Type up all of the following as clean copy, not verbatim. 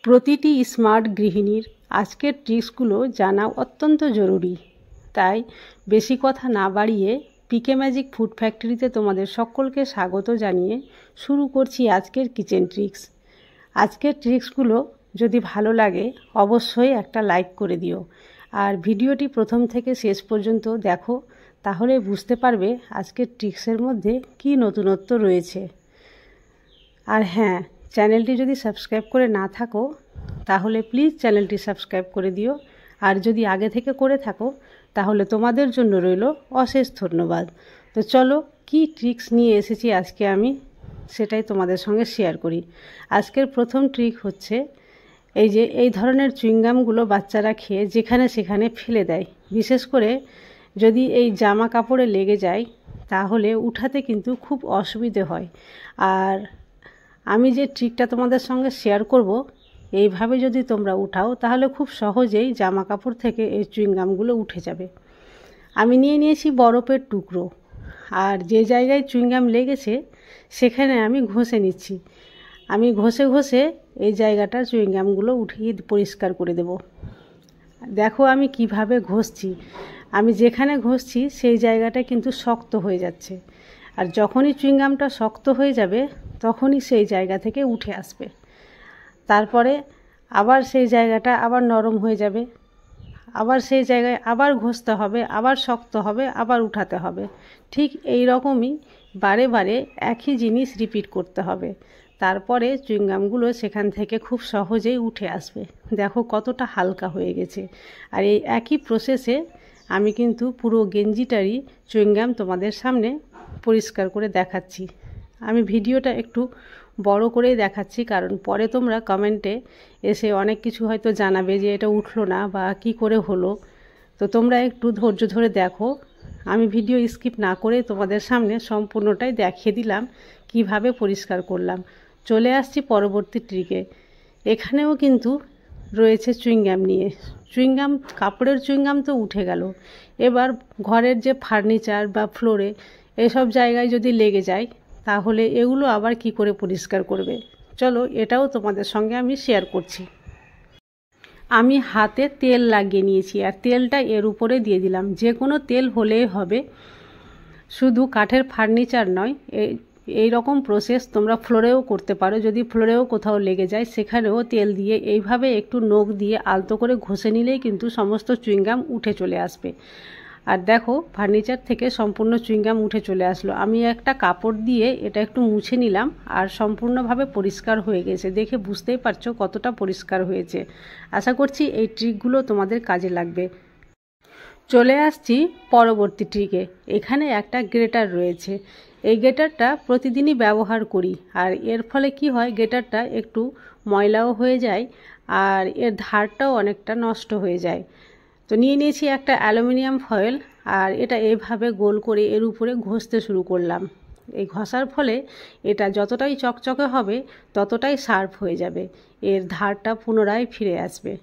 প্রতিটি স্মার্ট গৃহিণীর আজকের ট্রিক্সগুলো জানা অত্যন্ত জরুরি। তাই বেশি কথা না বাড়িয়ে পিকে ম্যাজিক ফুড ফ্যাক্টরিতে তোমাদের সকলকে স্বাগত জানিয়ে শুরু করছি আজকের কিচেন ট্রিক্স। আজকের ট্রিক্সগুলো যদি ভালো লাগে অবশ্যই একটা লাইক করে দিও, আর ভিডিওটি প্রথম থেকে শেষ পর্যন্ত দেখো, তাহলে বুঝতে পারবে আজকের ট্রিক্সের মধ্যে কী নতুনত্ব রয়েছে। আর হ্যাঁ, চ্যানেলটি যদি সাবস্ক্রাইব করে না থাকো তাহলে প্লিজ চ্যানেলটি সাবস্ক্রাইব করে দিও, আর যদি আগে থেকে করে থাকো তাহলে তোমাদের জন্য রইল অশেষ ধন্যবাদ। তো চলো, কি ট্রিক্স নিয়ে এসেছি আজকে আমি সেটাই তোমাদের সঙ্গে শেয়ার করি। আজকের প্রথম ট্রিক হচ্ছে এই ধরনের চুইংগামগুলো বাচ্চারা খেয়ে যেখানে সেখানে ফেলে দেয়। বিশেষ করে যদি এই জামা কাপড়ে লেগে যায় তাহলে উঠাতে কিন্তু খুব অসুবিধে হয়। আর আমি যে ট্রিকটা তোমাদের সঙ্গে শেয়ার করব, এইভাবে যদি তোমরা উঠাও তাহলে খুব সহজেই জামা কাপড় থেকে এই চুইংগামগুলো উঠে যাবে। আমি নিয়ে নিয়েছি বরফের টুকরো, আর যে জায়গায় চুইংগাম লেগেছে সেখানে আমি ঘষে নিচ্ছি। আমি ঘষে ঘষে এই জায়গাটা চুইংগামগুলো উঠিয়ে পরিষ্কার করে দেব। দেখো আমি কিভাবে ঘষছি। আমি যেখানে ঘষছি সেই জায়গাটা কিন্তু শক্ত হয়ে যাচ্ছে, আর যখনই চুইংগামটা শক্ত হয়ে যাবে তখনই সেই জায়গা থেকে উঠে আসবে। তারপরে আবার সেই জায়গাটা আবার নরম হয়ে যাবে, আবার সেই জায়গায় আবার ঘষতে হবে, আবার শক্ত হবে, আবার উঠাতে হবে। ঠিক এই রকমই বারে বারে একই জিনিস রিপিট করতে হবে। তারপরে চুইংগামগুলো সেখান থেকে খুব সহজেই উঠে আসবে। দেখো কতটা হালকা হয়ে গেছে। আর এই একই প্রসেসে আমি কিন্তু পুরো গেঞ্জিটারই চুইংগাম তোমাদের সামনে পরিষ্কার করে দেখাচ্ছি। আমি ভিডিওটা একটু বড় করেই দেখাচ্ছি, কারণ পরে তোমরা কমেন্টে এসে অনেক কিছু হয়তো জানাবে যে এটা উঠলো না বা কি করে হলো। তো তোমরা একটু ধৈর্য ধরে দেখো। আমি ভিডিও স্কিপ না করে তোমাদের সামনে সম্পূর্ণটাই দেখিয়ে দিলাম কিভাবে পরিষ্কার করলাম। চলে আসছি পরবর্তী ট্রিকে। এখানেও কিন্তু রয়েছে চুইংগাম নিয়ে। চুইংগাম, কাপড়ের চুইংগাম তো উঠে গেল, এবার ঘরের যে ফার্নিচার বা ফ্লোরে এসব জায়গায় যদি লেগে যায় তাহলে এগুলো আবার কি করে পরিষ্কার করবে, চলো এটাও তোমাদের সঙ্গে আমি শেয়ার করছি। আমি হাতে তেল লাগিয়ে নিয়েছি, আর তেলটা এর উপরে দিয়ে দিলাম। যে কোনো তেল হলেই হবে, শুধু কাঠের ফার্নিচার নয়, এই রকম প্রসেস তোমরা ফ্লোরেও করতে পারো। যদি ফ্লোরেও কোথাও লেগে যায় সেখানেও তেল দিয়ে এইভাবে একটু নখ দিয়ে আলতো করে ঘষে নিলেই কিন্তু সমস্ত চুইংগাম উঠে চলে আসবে। আর দেখো ফার্নিচার থেকে সম্পূর্ণ চুইংগাম উঠে চলে আসলো। আমি একটা কাপড় দিয়ে এটা একটু মুছে নিলাম, আর সম্পূর্ণভাবে পরিষ্কার হয়ে গেছে। দেখে বুঝতেই পারছো কতটা পরিষ্কার হয়েছে। আশা করছি এই ট্রিকগুলো তোমাদের কাজে লাগবে। চলে আসছি পরবর্তী ট্রিকে। এখানে একটা গ্রেটার রয়েছে। এই গ্রেটারটা প্রতিদিনই ব্যবহার করি, আর এর ফলে কি হয়, গ্রেটারটা একটু ময়লাও হয়ে যায় আর এর ধারটাও অনেকটা নষ্ট হয়ে যায়। তো নিয়ে নিয়েছি একটা অ্যালুমিনিয়াম ফয়েল, আর এটা এইভাবে গোল করে এর উপরে ঘষতে শুরু করলাম। এই ঘষার ফলে এটা যতটাই চকচকে হবে ততটাই শার্প হয়ে যাবে, এর ধারটা পুনরায় ফিরে আসবে।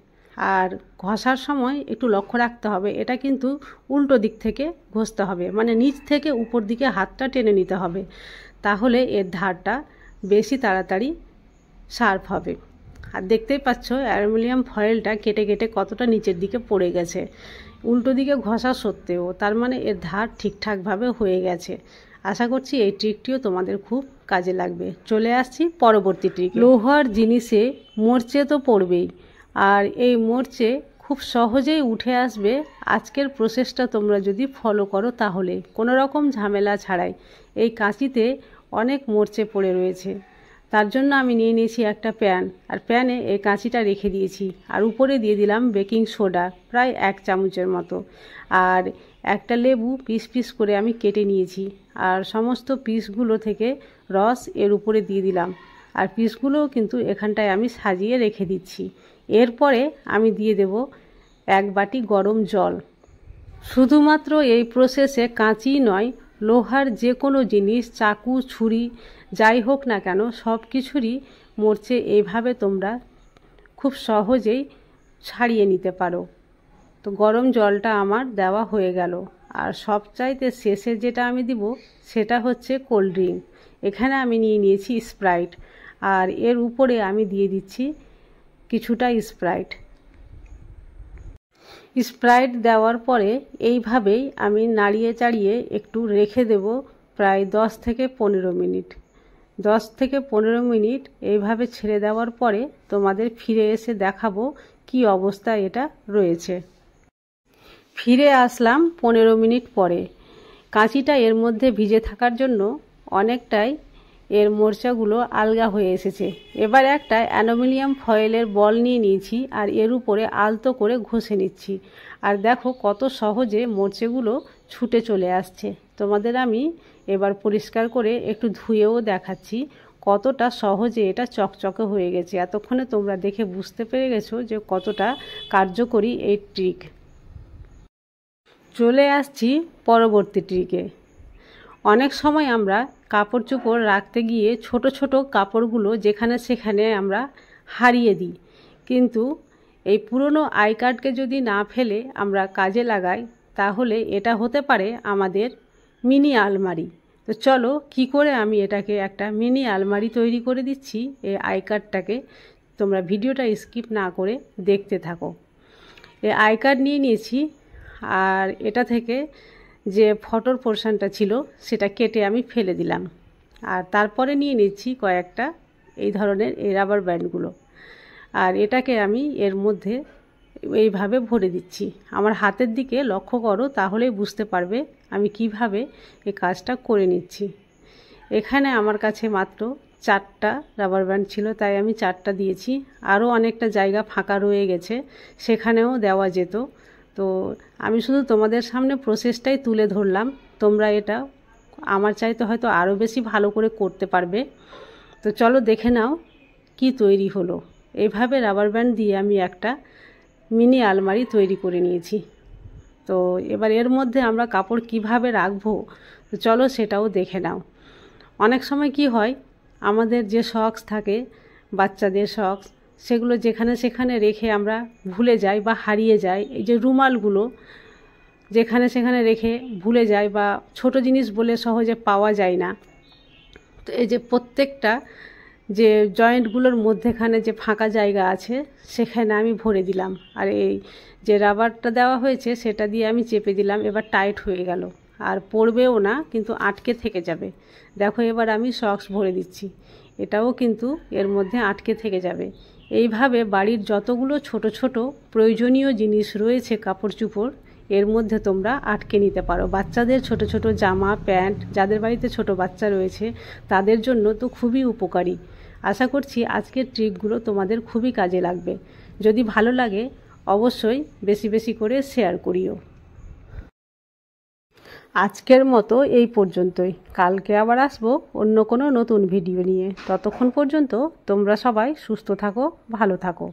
আর ঘষার সময় একটু লক্ষ্য রাখতে হবে, এটা কিন্তু উল্টো দিক থেকে ঘষতে হবে, মানে নিচ থেকে উপর দিকে হাতটা টেনে নিতে হবে, তাহলে এর ধারটা বেশি তাড়াতাড়ি শার্প হবে। আর দেখতেই পাচ্ছ অ্যালুমিনিয়াম ফয়েলটা কেটে কেটে কতটা নিচের দিকে পড়ে গেছে, উল্টো দিকে ঘষা সত্ত্বেও। তার মানে এর ধার ঠিকঠাকভাবে হয়ে গেছে। আশা করছি এই ট্রিকটিও তোমাদের খুব কাজে লাগবে। চলে আসছি পরবর্তী ট্রিক। লোহার জিনিসে মরচে তো পড়বেই, আর এই মরচে খুব সহজেই উঠে আসবে আজকের প্রসেসটা তোমরা যদি ফলো করো, তাহলে কোনো রকম ঝামেলা ছাড়াই। এই কাঁচিতে অনেক মরচে পড়ে রয়েছে, তার জন্য আমি নিয়ে নিয়েছি একটা প্যান, আর প্যানে এই কাঁচিটা রেখে দিয়েছি, আর উপরে দিয়ে দিলাম বেকিং সোডা প্রায় 1 চামচের মতো, আর একটা লেবু পিস পিস করে আমি কেটে নিয়েছি, আর সমস্ত পিসগুলো থেকে রস এর উপরে দিয়ে দিলাম, আর পিসগুলোও কিন্তু এখানটায় আমি সাজিয়ে রেখে দিচ্ছি। এরপরে আমি দিয়ে দেব 1 বাটি গরম জল। শুধুমাত্র এই প্রসেসে কাঁচি নয়, লোহার যে কোনো জিনিস, চাকু, ছুরি, যাই হোক না কেন, সব কিছুরই মরচে এইভাবে তোমরা খুব সহজেই ছাড়িয়ে নিতে পারো। তো গরম জলটা আমার দেওয়া হয়ে গেল, আর সবচাইতে শেষে যেটা আমি দিব সেটা হচ্ছে কোল্ড ড্রিঙ্ক। এখানে আমি নিয়ে নিয়েছি স্প্রাইট, আর এর উপরে আমি দিয়ে দিচ্ছি কিছুটা স্প্রাইট দেওয়ার পরে এইভাবেই আমি নাড়িয়ে চাড়িয়ে একটু রেখে দেব প্রায় 10 থেকে 15 মিনিট। 10 থেকে 15 মিনিট এইভাবে ছেড়ে দেওয়ার পরে তোমাদের ফিরে এসে দেখাবো কি অবস্থা এটা রয়েছে। ফিরে আসলাম 15 মিনিট পরে। কাঁচিটা এর মধ্যে ভিজে থাকার জন্য অনেকটাই এর মোর্চাগুলো আলগা হয়ে এসেছে। এবার একটা অ্যালুমিনিয়াম ফয়েলের বল নিয়ে নিয়েছি আর এর উপরে আলতো করে ঘষে নিচ্ছি। আর দেখো কত সহজে মোর্চেগুলো ছুটে চলে আসছে। তোমাদের আমি এবার পরিষ্কার করে একটু ধুয়েও দেখাচ্ছি কতটা সহজে এটা চকচকে হয়ে গেছে। এতক্ষণে তোমরা দেখে বুঝতে পেরে গেছো যে কতটা কার্যকরী এই ট্রিক। চলে আসছি পরবর্তী ট্রিকে। অনেক সময় আমরা কাপড় চোপড় রাখতে গিয়ে ছোট ছোট কাপড়গুলো যেখানে সেখানে আমরা হারিয়ে দিই, কিন্তু এই পুরনো আই কার্ডকে যদি না ফেলে আমরা কাজে লাগাই তাহলে এটা হতে পারে আমাদের মিনি আলমারি। তো চলো কি করে আমি এটাকে একটা মিনি আলমারি তৈরি করে দিচ্ছি এই আই কার্ডটাকে, তোমরা ভিডিওটা স্কিপ না করে দেখতে থাকো। এই আই কার্ড নিয়ে নিয়েছি আর এটা থেকে যে ফটোর পোর্শনটা ছিল সেটা কেটে আমি ফেলে দিলাম। আর তারপরে নিয়ে নিচ্ছি কয়েকটা এই ধরনের এই রাবার ব্যান্ডগুলো, আর এটাকে আমি এর মধ্যে এইভাবে ভরে দিচ্ছি। আমার হাতের দিকে লক্ষ্য করো, তাহলেই বুঝতে পারবে আমি কিভাবে এই কাজটা করে নিচ্ছি। এখানে আমার কাছে মাত্র 4টা রাবার ব্যান্ড ছিল, তাই আমি 4টা দিয়েছি। আরও অনেকটা জায়গা ফাঁকা রয়ে গেছে, সেখানেও দেওয়া যেত। তো আমি শুধু তোমাদের সামনে প্রসেসটাই তুলে ধরলাম, তোমরা এটা আমার চাইতে হয়তো আরও বেশি ভালো করে করতে পারবে। তো চলো দেখে নাও কি তৈরি হলো। এইভাবে রাবার ব্যান্ড দিয়ে আমি একটা মিনি আলমারি তৈরি করে নিয়েছি। তো এবার এর মধ্যে আমরা কাপড় কিভাবে রাখবো, তো চলো সেটাও দেখে নাও। অনেক সময় কি হয়, আমাদের যে সক্স থাকে, বাচ্চাদের সক্স, সেগুলো যেখানে সেখানে রেখে আমরা ভুলে যাই বা হারিয়ে যাই। এই যে রুমালগুলো যেখানে সেখানে রেখে ভুলে যাই বা ছোট জিনিস বলে সহজে পাওয়া যায় না। তো এই যে প্রত্যেকটা যে জয়েন্টগুলোর মধ্যেখানে যে ফাঁকা জায়গা আছে সেখানে আমি ভরে দিলাম, আর এই যে রাবারটা দেওয়া হয়েছে সেটা দিয়ে আমি চেপে দিলাম। এবার টাইট হয়ে গেল, আর পড়বেও না, কিন্তু আটকে থেকে যাবে। দেখো এবার আমি সক্স ভরে দিচ্ছি, এটাও কিন্তু এর মধ্যে আটকে থেকে যাবে। এইভাবে বাড়ির যতগুলো ছোট ছোট প্রয়োজনীয় জিনিস রয়েছে কাপড় চোপড়, এর মধ্যে তোমরা আটকে নিতে পারো। বাচ্চাদের ছোট ছোট জামা প্যান্ট, যাদের বাড়িতে ছোট বাচ্চা রয়েছে তাদের জন্য তো খুবই উপকারী। আশা করছি আজকের ট্রিকগুলো তোমাদের খুবই কাজে লাগবে। যদি ভালো লাগে অবশ্যই বেশি বেশি করে শেয়ার করিও। আজকের মতো এই পর্যন্তই। কালকে আবার আসবো অন্য কোনো নতুন ভিডিও নিয়ে। ততক্ষণ পর্যন্ত তোমরা সবাই সুস্থ থাকো, ভালো থাকো।